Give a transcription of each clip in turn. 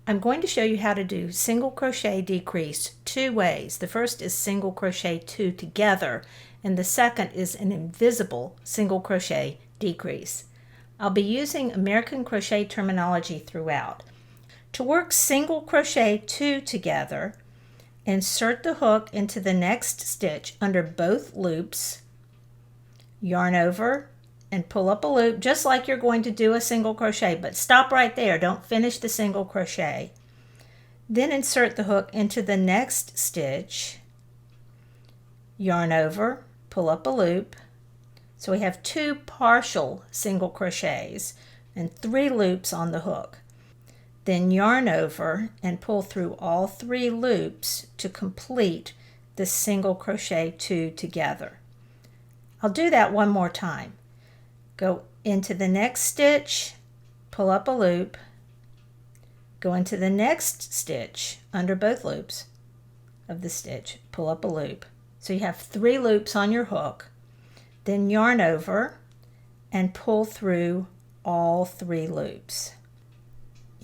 I'm going to show you how to do single crochet decrease two ways. The first is single crochet two together, and the second is an invisible single crochet decrease. I'll be using American crochet terminology throughout. To work single crochet two together, insert the hook into the next stitch under both loops, yarn over, and pull up a loop just like you're going to do a single crochet, but stop right there. Don't finish the single crochet. Then insert the hook into the next stitch, yarn over, pull up a loop. So we have two partial single crochets and 3 loops on the hook. Then yarn over and pull through all 3 loops to complete the single crochet two together. I'll do that one more time. Go into the next stitch, pull up a loop, go into the next stitch under both loops of the stitch, pull up a loop. So you have 3 loops on your hook. Then yarn over and pull through all 3 loops.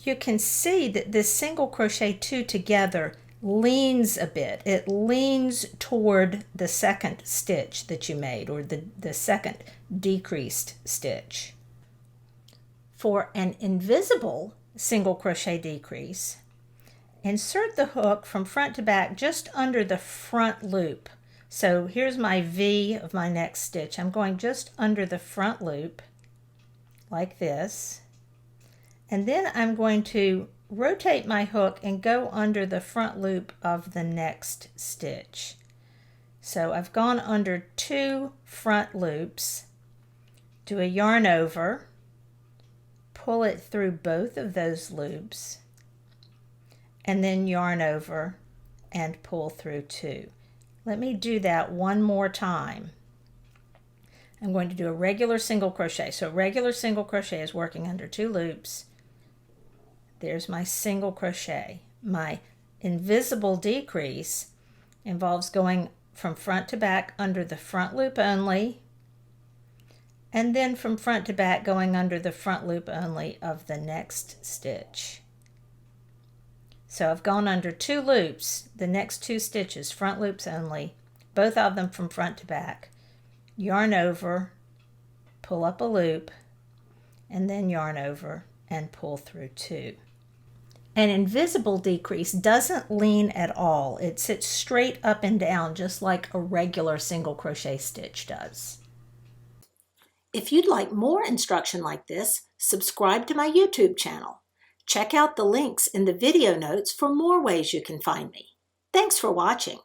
You can see that this single crochet two together leans a bit. It leans toward the second stitch that you made, or the second decreased stitch. For an invisible single crochet decrease, insert the hook from front to back just under the front loop. So here's my V of my next stitch. I'm going just under the front loop like this, and then I'm going to rotate my hook and go under the front loop of the next stitch. So I've gone under 2 front loops, do a yarn over, pull it through both of those loops, and then yarn over and pull through 2. Let me do that one more time. I'm going to do a regular single crochet. So regular single crochet is working under 2 loops. There's my single crochet. My invisible decrease involves going from front to back under the front loop only, and then from front to back going under the front loop only of the next stitch. So I've gone under 2 loops, the next 2 stitches, front loops only, both of them from front to back. Yarn over, pull up a loop, and then yarn over and pull through 2. An invisible decrease doesn't lean at all. It sits straight up and down just like a regular single crochet stitch does. If you'd like more instruction like this, subscribe to my YouTube channel. Check out the links in the video notes for more ways you can find me. Thanks for watching.